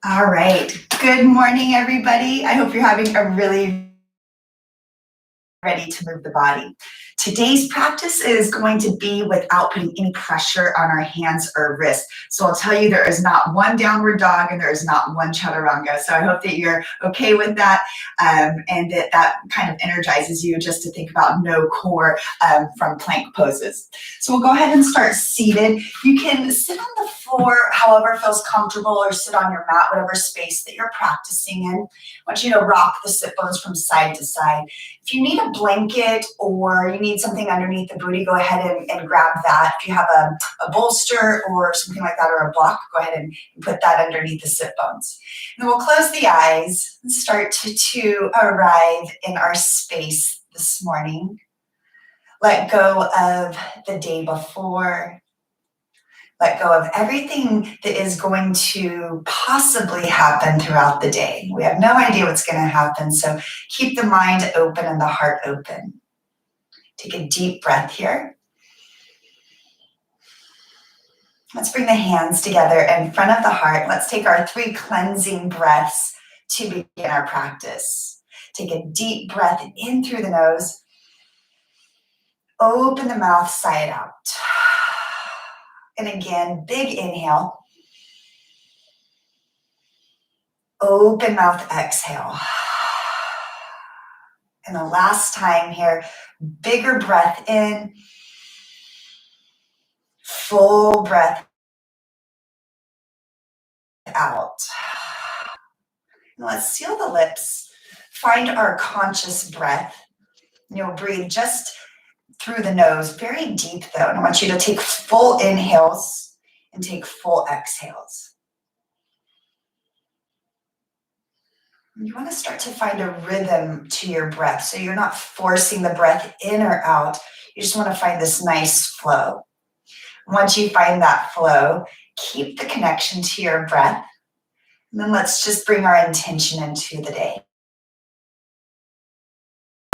All right. Good morning, everybody. I hope you're having a really ready to move the body. Today's practice is going to be without putting any pressure on our hands or wrists. So I'll tell you, there is not one downward dog and there is not one chaturanga. So I hope that you're okay with that and that kind of energizes you just to think about no core from plank poses. So we'll go ahead and start seated. You can sit on the floor however feels comfortable or sit on your mat, whatever space that you're practicing in. I want you to rock the sit bones from side to side. If you need a blanket or you need something underneath the booty, go ahead and grab that. If you have a bolster or something like that or a block, go ahead and put that underneath the sit bones. And then we'll close the eyes and start to arrive in our space this morning. Let go of the day before. Let go of everything that is going to possibly happen throughout the day. We have no idea what's going to happen, so keep the mind open and the heart open. Take a deep breath here. Let's bring the hands together in front of the heart. Let's take our 3 cleansing breaths to begin our practice. Take a deep breath in through the nose. Open the mouth, sigh it out. And again, big inhale. Open mouth, exhale. And the last time here, bigger breath in. Full breath out. Now let's seal the lips. Find our conscious breath. You'll breathe just through the nose, very deep though. And I want you to take full inhales and take full exhales. You want to start to find a rhythm to your breath. So you're not forcing the breath in or out. You just want to find this nice flow. Once you find that flow, keep the connection to your breath. And then let's just bring our intention into the day.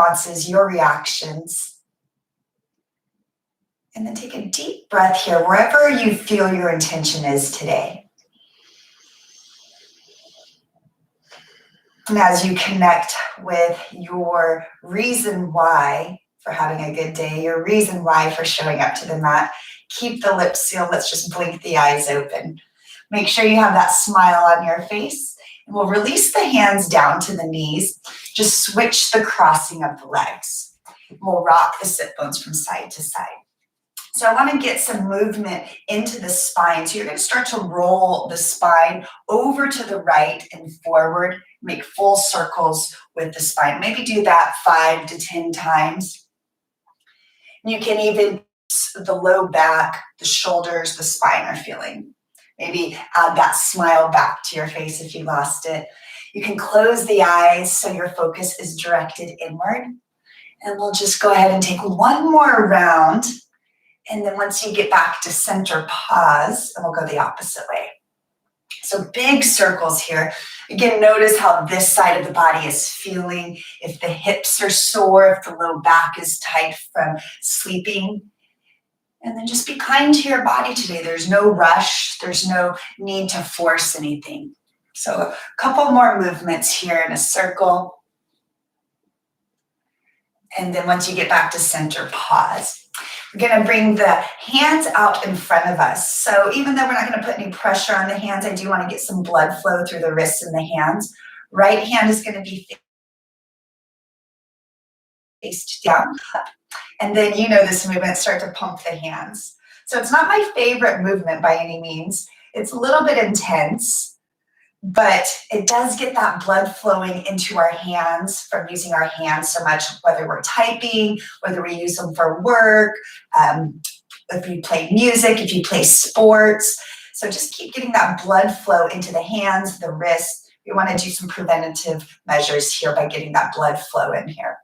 Responses, your reactions. And then take a deep breath here, wherever you feel your intention is today. And as you connect with your reason why for having a good day, your reason why for showing up to the mat, keep the lips sealed. Let's just blink the eyes open. Make sure you have that smile on your face. And we'll release the hands down to the knees. Just switch the crossing of the legs. We'll rock the sit bones from side to side. So I want to get some movement into the spine. So you're going to start to roll the spine over to the right and forward. Make full circles with the spine. Maybe do that 5 to 10 times. You can even, the low back, the shoulders, the spine are feeling. Maybe add that smile back to your face if you lost it. You can close the eyes so your focus is directed inward. And we'll just go ahead and take one more round. And then once you get back to center, pause, and we'll go the opposite way. So big circles here. Again, notice how this side of the body is feeling. If the hips are sore, if the low back is tight from sleeping. And then just be kind to your body today. There's no rush. There's no need to force anything. So a couple more movements here in a circle. And then once you get back to center, pause. We're going to bring the hands out in front of us. So even though we're not going to put any pressure on the hands, I do want to get some blood flow through the wrists and the hands. Right hand is going to be faced down. And then you know this movement, start to pump the hands. So it's not my favorite movement by any means. It's a little bit intense. But it does get that blood flowing into our hands from using our hands so much, whether we're typing, whether we use them for work, if you play music, if you play sports. So just keep getting that blood flow into the hands, the wrists. We want to do some preventative measures here by getting that blood flow in here.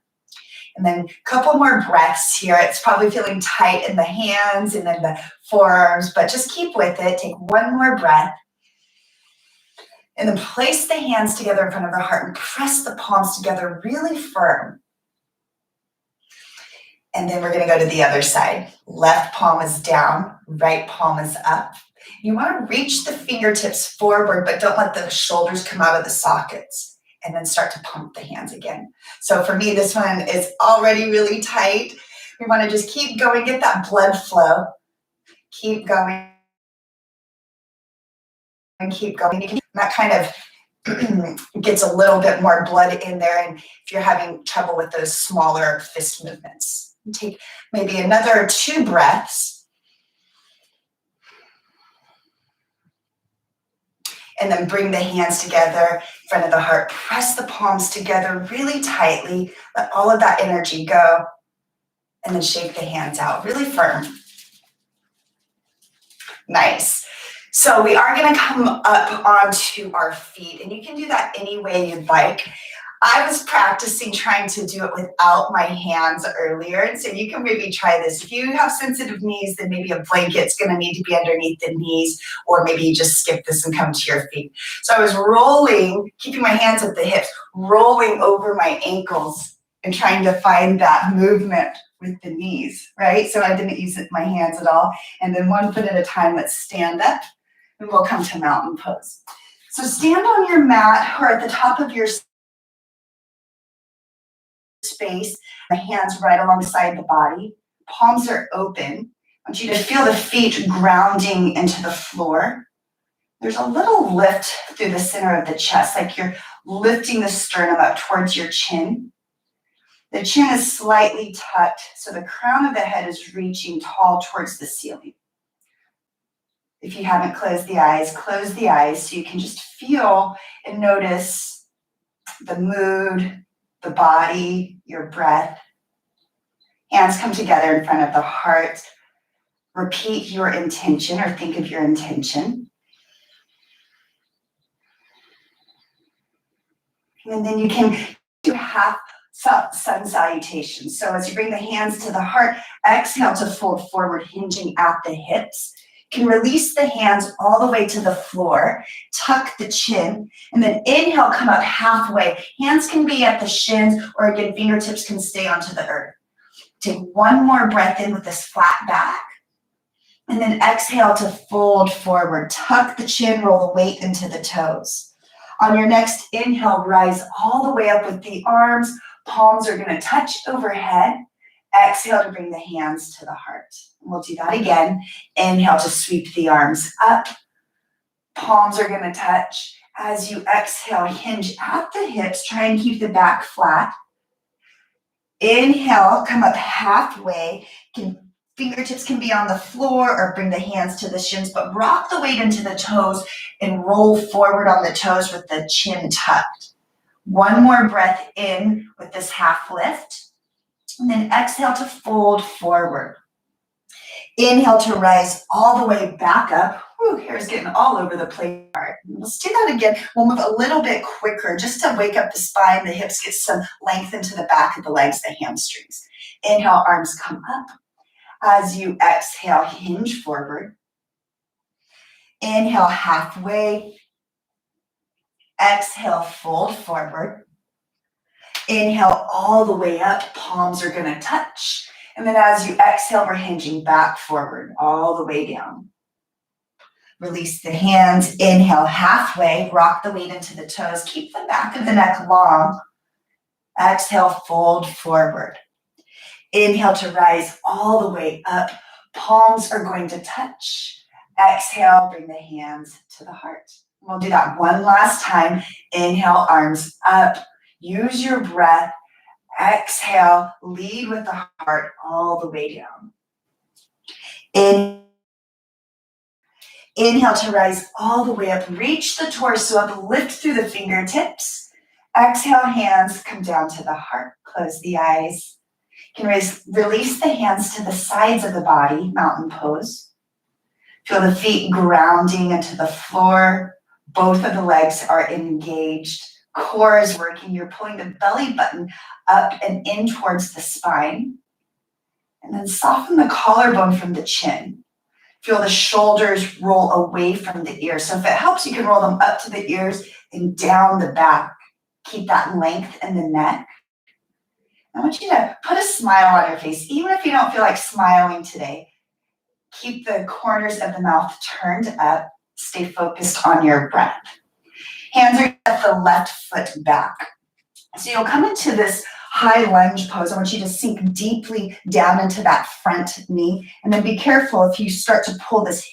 And then a couple more breaths here. It's probably feeling tight in the hands and then the forearms, but just keep with it. Take one more breath. And then place the hands together in front of the heart and press the palms together really firm. And then we're going to go to the other side. Left palm is down, right palm is up. You want to reach the fingertips forward, but don't let the shoulders come out of the sockets. And then start to pump the hands again. So for me, this one is already really tight. We want to just keep going, get that blood flow. Keep going and keep going. You can, that kind of gets a little bit more blood in there. And if you're having trouble with those smaller fist movements, take maybe another 2 breaths. And then bring the hands together in front of the heart. Press the palms together really tightly. Let all of that energy go. And then shake the hands out really firm. Nice. So we are going to come up onto our feet. And you can do that any way you'd like. I was practicing trying to do it without my hands earlier. And so you can maybe try this. If you have sensitive knees, then maybe a blanket's going to need to be underneath the knees, or maybe you just skip this and come to your feet. So I was rolling, keeping my hands at the hips, rolling over my ankles and trying to find that movement with the knees, right? So I didn't use my hands at all. And then 1 foot at a time, let's stand up and we'll come to mountain pose. So stand on your mat or at the top of your space, the hands right alongside the body, palms are open. I want you to feel the feet grounding into the floor. There's a little lift through the center of the chest, like you're lifting the sternum up towards your chin. The chin is slightly tucked, so the crown of the head is reaching tall towards the ceiling. If you haven't closed the eyes so you can just feel and notice the mood, the body, your breath. Hands come together in front of the heart. Repeat your intention or think of your intention. And then you can do half sun salutation. So as you bring the hands to the heart, exhale to fold forward, hinging at the hips. You can release the hands all the way to the floor, tuck the chin, and then inhale, come up halfway. Hands can be at the shins, or again, fingertips can stay onto the earth. Take 1 more breath in with this flat back, and then exhale to fold forward. Tuck the chin, roll the weight into the toes. On your next inhale, rise all the way up with the arms. Palms are going to touch overhead. Exhale to bring the hands to the heart. We'll do that again. Inhale to sweep the arms up. Palms are going to touch. As you exhale, hinge at the hips. Try and keep the back flat. Inhale, come up halfway. Fingertips can be on the floor or bring the hands to the shins, but rock the weight into the toes and roll forward on the toes with the chin tucked. 1 more breath in with this half lift. And then exhale to fold forward. Inhale to rise all the way back up. Whew, hair's getting all over the place. Let's do that again. We'll move a little bit quicker just to wake up the spine. The hips get some length into the back of the legs, the hamstrings. Inhale, arms come up. As you exhale, hinge forward. Inhale, halfway. Exhale, fold forward. Inhale all the way up, palms are gonna touch. And then as you exhale, we're hinging back forward, all the way down. Release the hands, inhale halfway, rock the weight into the toes, keep the back of the neck long. Exhale, fold forward. Inhale to rise all the way up, palms are going to touch. Exhale, bring the hands to the heart. We'll do that 1 last time. Inhale, arms up. Use your breath. Exhale, lead with the heart all the way down. Inhale to rise all the way up. Reach the torso up, lift through the fingertips. Exhale, hands come down to the heart. Close the eyes. You can release the hands to the sides of the body, mountain pose. Feel the feet grounding into the floor. Both of the legs are engaged. Core is working. You're pulling the belly button up and in towards the spine. And then soften the collarbone from the chin. Feel the shoulders roll away from the ears. So if it helps, you can roll them up to the ears and down the back. Keep that length in the neck. I want you to put a smile on your face, even if you don't feel like smiling today. Keep the corners of the mouth turned up. Stay focused on your breath. Hands are at the left foot back. So you'll come into this high lunge pose. I want you to sink deeply down into that front knee. And then be careful if you start to pull this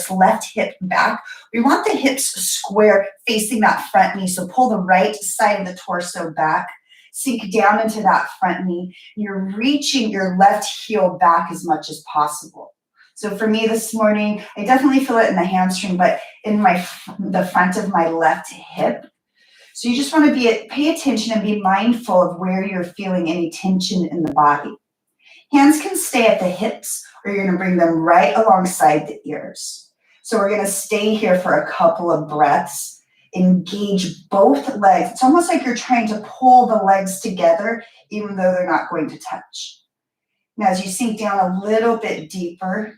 left hip back. We want the hips square facing that front knee. So pull the right side of the torso back. Sink down into that front knee. You're reaching your left heel back as much as possible. So for me this morning, I definitely feel it in the hamstring, but in the front of my left hip. So you just want to pay attention and be mindful of where you're feeling any tension in the body. Hands can stay at the hips, or you're going to bring them right alongside the ears. So we're going to stay here for a couple of breaths. Engage both legs. It's almost like you're trying to pull the legs together, even though they're not going to touch. Now, as you sink down a little bit deeper,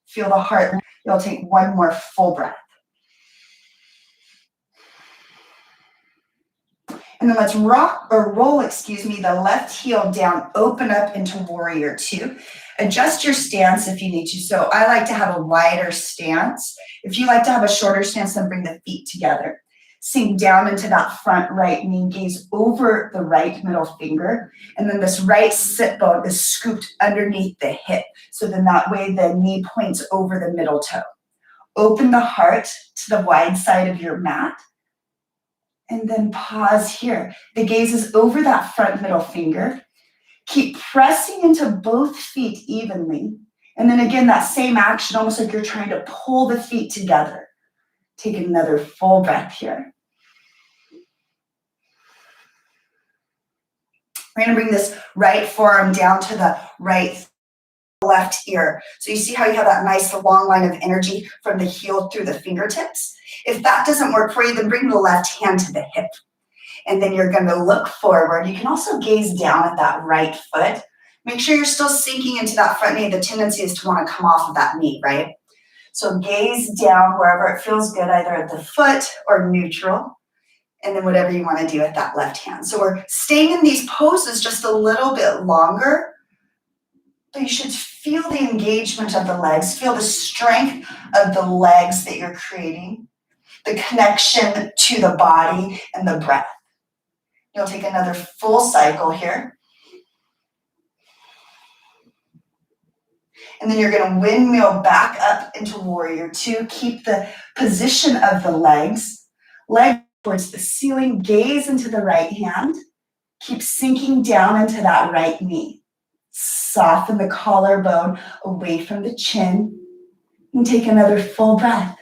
feel the heart. You'll take one more full breath. And then let's roll the left heel down, open up into warrior two. Adjust your stance if you need to. So I like to have a wider stance. If you like to have a shorter stance, then bring the feet together. Sink down into that front right knee, gaze over the right middle finger. And then this right sit bone is scooped underneath the hip. So then that way the knee points over the middle toe. Open the heart to the wide side of your mat. And then pause here. The gaze is over that front middle finger. Keep pressing into both feet evenly. And then again, that same action, almost like you're trying to pull the feet together. Take another full breath here. We're going to bring this right forearm down to the left ear. So you see how you have that nice long line of energy from the heel through the fingertips? If that doesn't work for you, then bring the left hand to the hip. And then you're going to look forward. You can also gaze down at that right foot. Make sure you're still sinking into that front knee. The tendency is to want to come off of that knee, right? So gaze down wherever it feels good, either at the foot or neutral. And then whatever you want to do with that left hand. So we're staying in these poses just a little bit longer. But you should feel the engagement of the legs. Feel the strength of the legs that you're creating. The connection to the body and the breath. You'll take another full cycle here. And then you're going to windmill back up into warrior two. Keep the position of the legs. Leg towards the ceiling. Gaze into the right hand. Keep sinking down into that right knee. Soften the collarbone away from the chin. And take another full breath.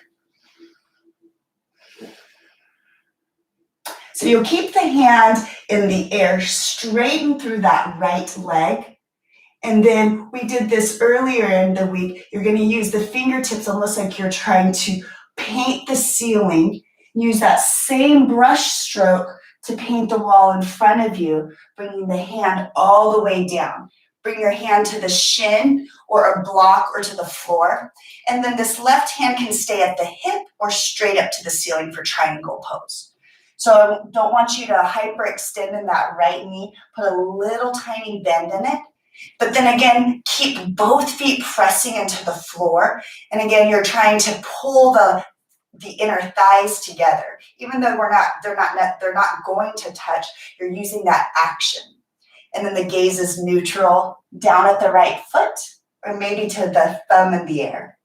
So you'll keep the hand in the air, straighten through that right leg. And then we did this earlier in the week. You're going to use the fingertips almost like you're trying to paint the ceiling. Use that same brush stroke to paint the wall in front of you, bringing the hand all the way down. Bring your hand to the shin or a block or to the floor. And then this left hand can stay at the hip or straight up to the ceiling for triangle pose. So I don't want you to hyperextend in that right knee. Put a little tiny bend in it. But then again, keep both feet pressing into the floor. And again, you're trying to pull the inner thighs together. Even though they're not going to touch, you're using that action. And then the gaze is neutral, down at the right foot, or maybe to the thumb in the air.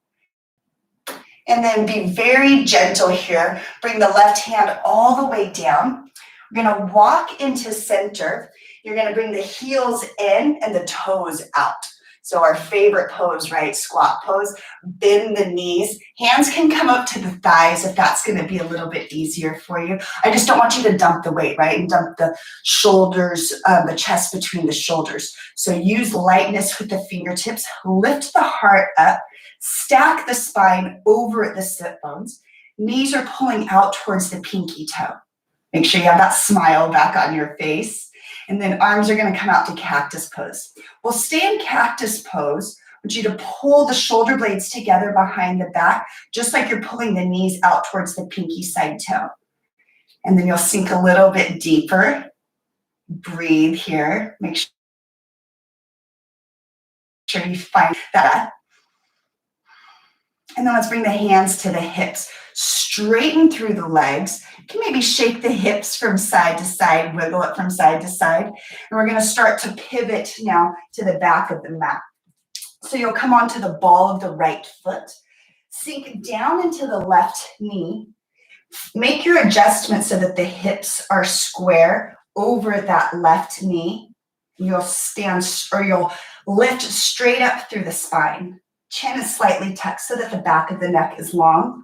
And then be very gentle here. Bring the left hand all the way down. We're going to walk into center. You're going to bring the heels in and the toes out. So our favorite pose, right? Squat pose. Bend the knees. Hands can come up to the thighs if that's going to be a little bit easier for you. I just don't want you to dump the weight, right? And dump the shoulders, the chest between the shoulders. So use lightness with the fingertips. Lift the heart up. Stack the spine over the sit bones. Knees are pulling out towards the pinky toe. Make sure you have that smile back on your face. And then arms are going to come out to cactus pose. We'll stay in cactus pose. I want you to pull the shoulder blades together behind the back, just like you're pulling the knees out towards the pinky side toe. And then you'll sink a little bit deeper. Breathe here. Make sure sure you find that. And then let's bring the hands to the hips. Straighten through the legs. You can maybe shake the hips from side to side, wiggle it from side to side. And we're going to start to pivot now to the back of the mat. So you'll come onto the ball of the right foot, sink down into the left knee. Make your adjustment so that the hips are square over that left knee. You'll stand, or you'll lift straight up through the spine. Chin is slightly tucked so that the back of the neck is long.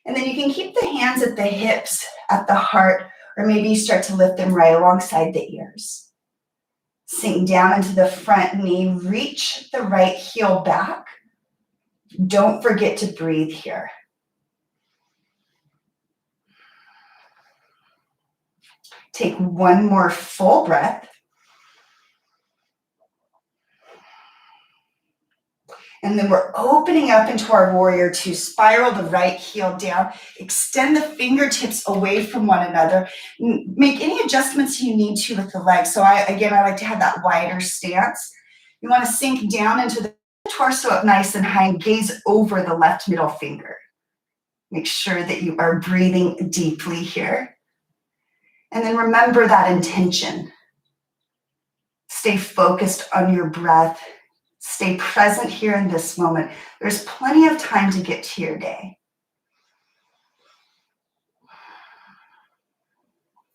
And then you can keep the hands at the hips, at the heart, or maybe you start to lift them right alongside the ears. Sink down into the front knee, reach the right heel back. Don't forget to breathe here. Take one more full breath. And then we're opening up into our warrior two. Spiral the right heel down. Extend the fingertips away from one another. Make any adjustments you need to with the legs. So I like to have that wider stance. You want to sink down into the torso up nice and high and gaze over the left middle finger. Make sure that you are breathing deeply here. And then remember that intention. Stay focused on your breath. Stay present here in this moment. There's plenty of time to get to your day.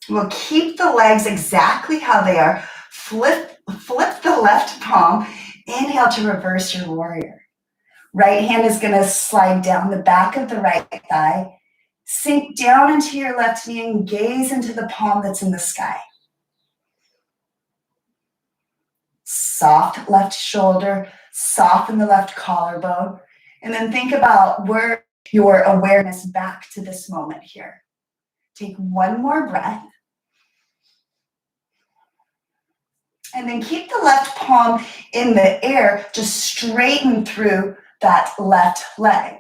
We'll keep the legs exactly how they are. Flip the left palm. Inhale to reverse your warrior. Right hand is going to slide down the back of the right thigh. Sink down into your left knee and gaze into the palm that's in the sky. Soft left shoulder, soften the left collarbone, and then think about where your awareness back to this moment here. Take one more breath. And then keep the left palm in the air, just straighten through that left leg.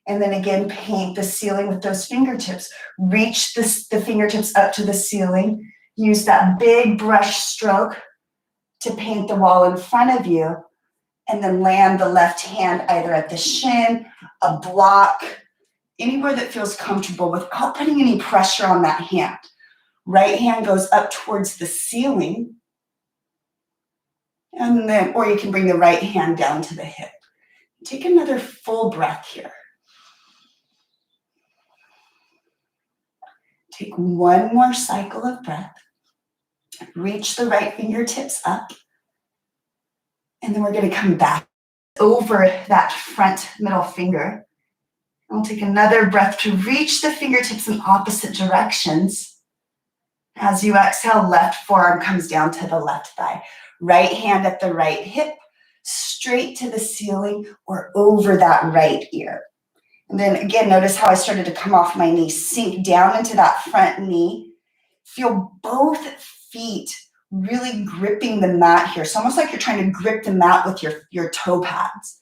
And then again, paint the ceiling with those fingertips. Reach the fingertips up to the ceiling. Use that big brush stroke to paint the wall in front of you, and then land the left hand either at the shin, a block, anywhere that feels comfortable without putting any pressure on that hand. Right hand goes up towards the ceiling, and then, or you can bring the right hand down to the hip. Take another full breath here. Take one more cycle of breath. Reach the right fingertips up. And then we're going to come back over that front middle finger. And we'll take another breath to reach the fingertips in opposite directions. As you exhale, left forearm comes down to the left thigh. Right hand at the right hip, straight to the ceiling or over that right ear. And then again, notice how I started to come off my knee. Sink down into that front knee. Feel both feet really gripping the mat here. It's almost like you're trying to grip the mat with your toe pads.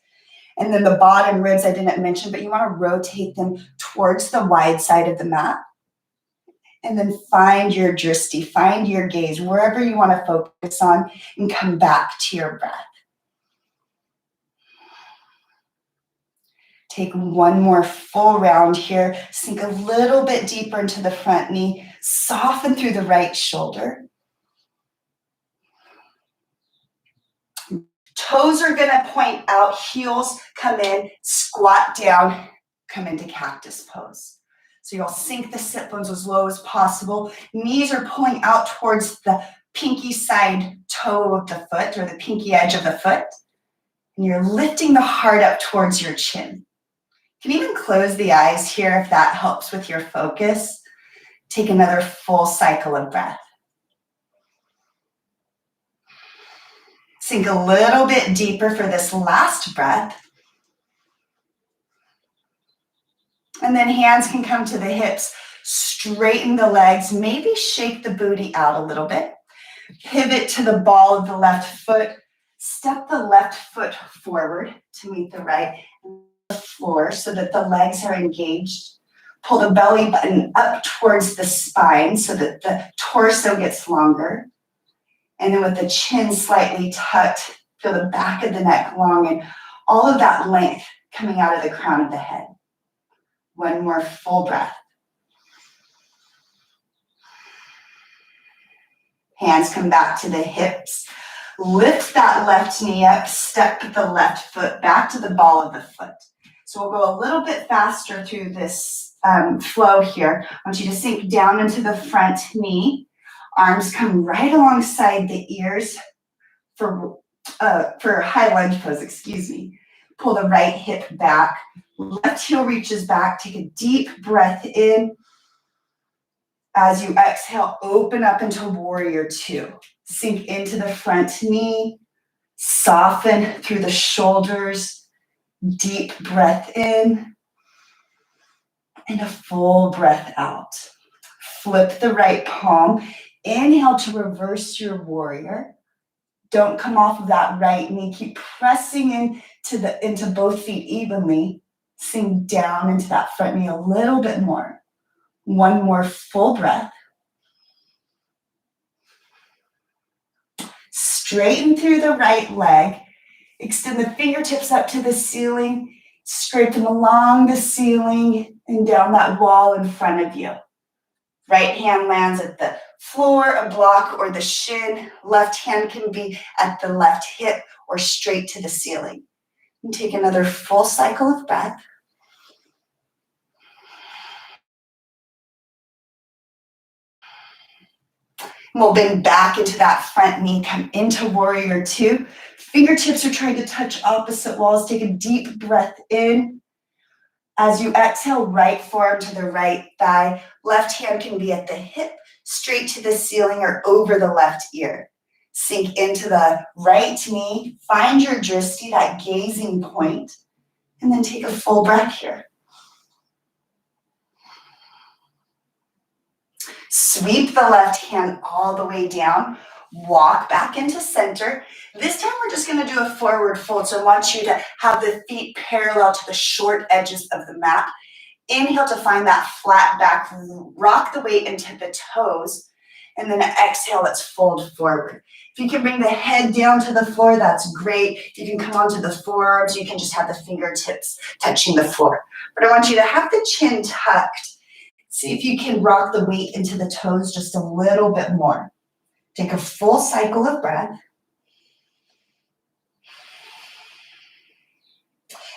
And then the bottom ribs I didn't mention, but you want to rotate them towards the wide side of the mat. And then find your drishti, find your gaze, wherever you want to focus on, and come back to your breath. Take one more full round here. Sink a little bit deeper into the front knee. Soften through the right shoulder. Toes are going to point out, heels come in, squat down, come into cactus pose. So you'll sink the sit bones as low as possible. Knees are pulling out towards the pinky side toe of the foot or the pinky edge of the foot. And you're lifting the heart up towards your chin. You can even close the eyes here if that helps with your focus. Take another full cycle of breath. Sink a little bit deeper for this last breath. And then hands can come to the hips. Straighten the legs. Maybe shake the booty out a little bit. Pivot to the ball of the left foot. Step the left foot forward to meet the right floor so that the legs are engaged. Pull the belly button up towards the spine so that the torso gets longer. And then with the chin slightly tucked, Feel the back of the neck long and all of that length coming out of the crown of the head. One more full breath. Hands come back to the hips. Lift that left knee up, step the left foot back to the ball of the foot. So we'll go a little bit faster through this flow here. I want you to sink down into the front knee. Arms come right alongside the ears for high lunge pose, excuse me. Pull the right hip back. Left heel reaches back. Take a deep breath in. As you exhale, open up into warrior two. Sink into the front knee. Soften through the shoulders. Deep breath in. And a full breath out. Flip the right palm. Inhale to reverse your warrior. Don't come off of that right knee. Keep pressing into both feet evenly. Sink down into that front knee a little bit more. One more full breath. Straighten through the right leg. Extend the fingertips up to the ceiling. Straighten along the ceiling and down that wall in front of you. Right hand lands at the floor, a block, or the shin. Left hand can be at the left hip or straight to the ceiling. And take another full cycle of breath. And we'll bend back into that front knee, come into warrior two. Fingertips are trying to touch opposite walls. Take a deep breath in. As you exhale, right forearm to the right thigh. Left hand can be at the hip, straight to the ceiling or over the left ear. Sink into the right knee. Find your drishti, that gazing point, and then take a full breath here. Sweep the left hand all the way down. Walk back into center. This time we're just going to do a forward fold. So I want you to have the feet parallel to the short edges of the mat. Inhale to find that flat back. Rock the weight into the toes. And then exhale, let's fold forward. If you can bring the head down to the floor, that's great. If you can come onto the forearms, you can just have the fingertips touching the floor. But I want you to have the chin tucked. See if you can rock the weight into the toes just a little bit more. Take a full cycle of breath.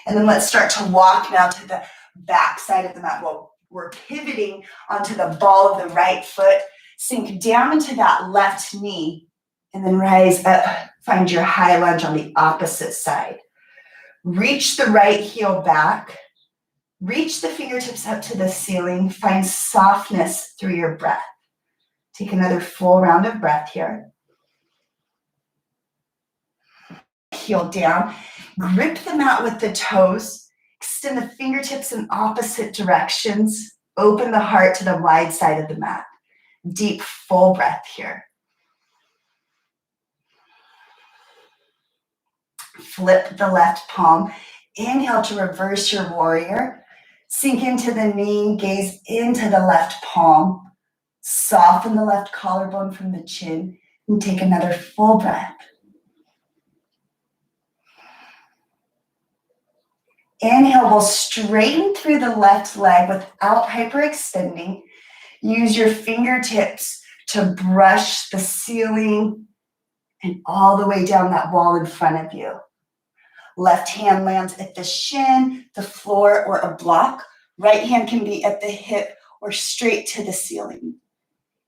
And then let's start to walk now to the back side of the mat. Well, we're pivoting onto the ball of the right foot. Sink down into that left knee and then rise up. Find your high lunge on the opposite side. Reach the right heel back. Reach the fingertips up to the ceiling. Find softness through your breath. Take another full round of breath here. Heel down. Grip the mat with the toes. Extend the fingertips in opposite directions. Open the heart to the wide side of the mat. Deep, full breath here. Flip the left palm. Inhale to reverse your warrior. Sink into the knee, gaze into the left palm. Soften the left collarbone from the chin and take another full breath. Inhale, we'll straighten through the left leg without hyperextending. Use your fingertips to brush the ceiling and all the way down that wall in front of you. Left hand lands at the shin, the floor, or a block. Right hand can be at the hip or straight to the ceiling.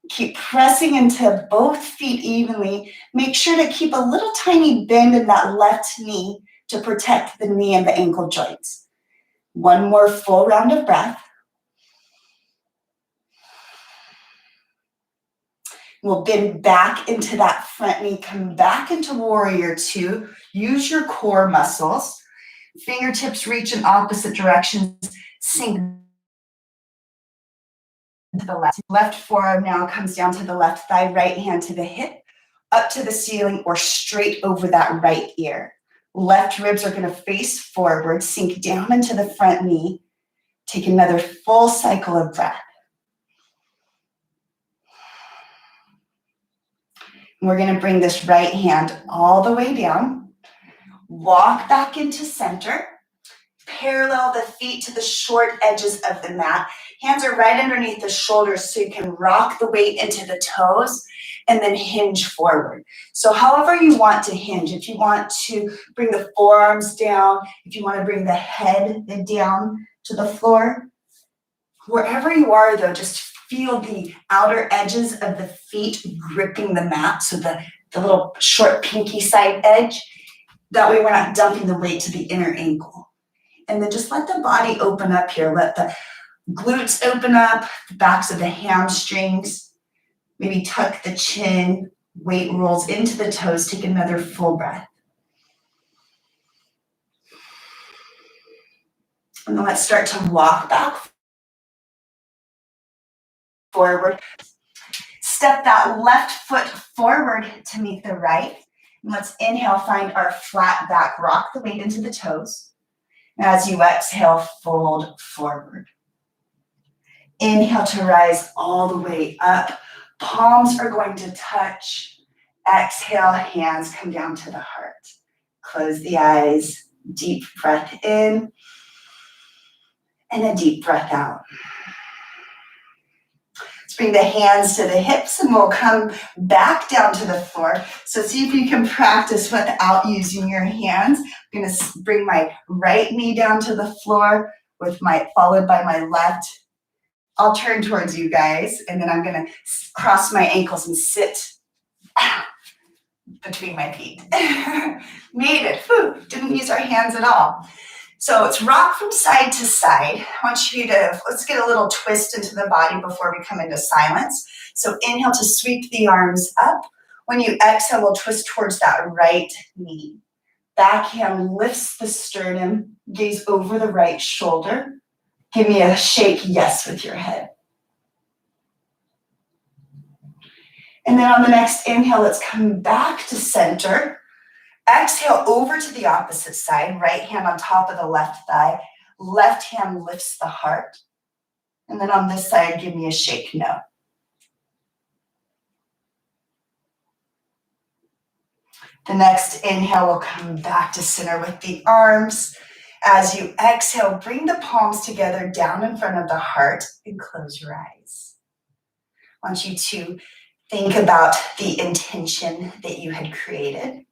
Keep pressing into both feet evenly. Make sure to keep a little tiny bend in that left knee to protect the knee and the ankle joints. One more full round of breath. We'll bend back into that front knee, come back into warrior two. Use your core muscles. Fingertips reach in opposite directions. Sink to the left. Left forearm now comes down to the left thigh, right hand to the hip, up to the ceiling or straight over that right ear. Left ribs are going to face forward, sink down into the front knee. Take another full cycle of breath. We're going to bring this right hand all the way down. Walk back into center. Parallel the feet to the short edges of the mat. Hands are right underneath the shoulders so you can rock the weight into the toes and then hinge forward. So however you want to hinge, if you want to bring the forearms down, if you want to bring the head down to the floor, wherever you are though, just feel the outer edges of the feet gripping the mat, so the little short pinky side edge. That way we're not dumping the weight to the inner ankle. And then just let the body open up here. Let the glutes open up, the backs of the hamstrings. Maybe tuck the chin, weight rolls into the toes. Take another full breath. And then let's start to walk back forward. Step that left foot forward to meet the right. And let's inhale, find our flat back. Rock the weight into the toes. As you exhale, fold forward. Inhale to rise all the way up. Palms are going to touch. Exhale, hands come down to the heart. Close the eyes. Deep breath in. And a deep breath out. Let's bring the hands to the hips and we'll come back down to the floor. So see if you can practice without using your hands. I'm going to bring my right knee down to the floor followed by my left. I'll turn towards you guys and then I'm going to cross my ankles and sit between my feet. Made it. Whew, didn't use our hands at all. So it's rock from side to side. I want you to, let's get a little twist into the body before we come into silence. So inhale to sweep the arms up. When you exhale, we'll twist towards that right knee. Backhand lifts the sternum, gaze over the right shoulder. Give me a shake yes with your head. And then on the next inhale, let's come back to center. Exhale over to the opposite side, right hand on top of the left thigh. Left hand lifts the heart. And then on this side, give me a shake no. The next inhale will come back to center with the arms. As you exhale, bring the palms together down in front of the heart and close your eyes. I want you to think about the intention that you had created.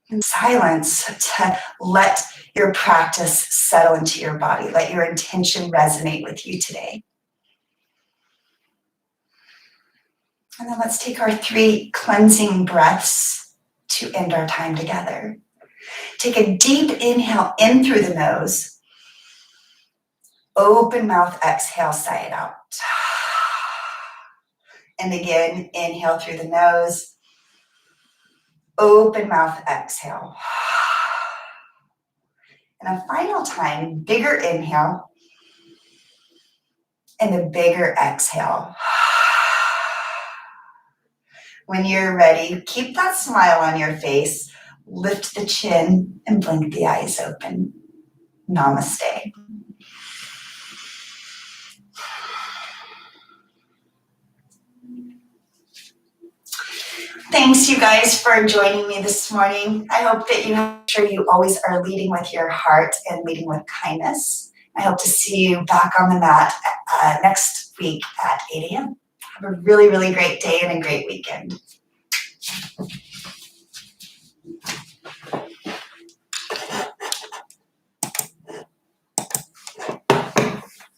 In silence to let your practice settle into your body. Let your intention resonate with you today. And then let's take our 3 cleansing breaths to end our time together. Take a deep inhale in through the nose. Open mouth, exhale, sigh it out. And again, inhale through the nose. Open mouth, exhale. And a final time, bigger inhale and a bigger exhale. When you're ready, keep that smile on your face, lift the chin and blink the eyes open. Namaste. Thanks, you guys, for joining me this morning. I hope that you make sure you always are leading with your heart and leading with kindness. I hope to see you back on the mat next week at 8 a.m. Have a really, really great day and a great weekend.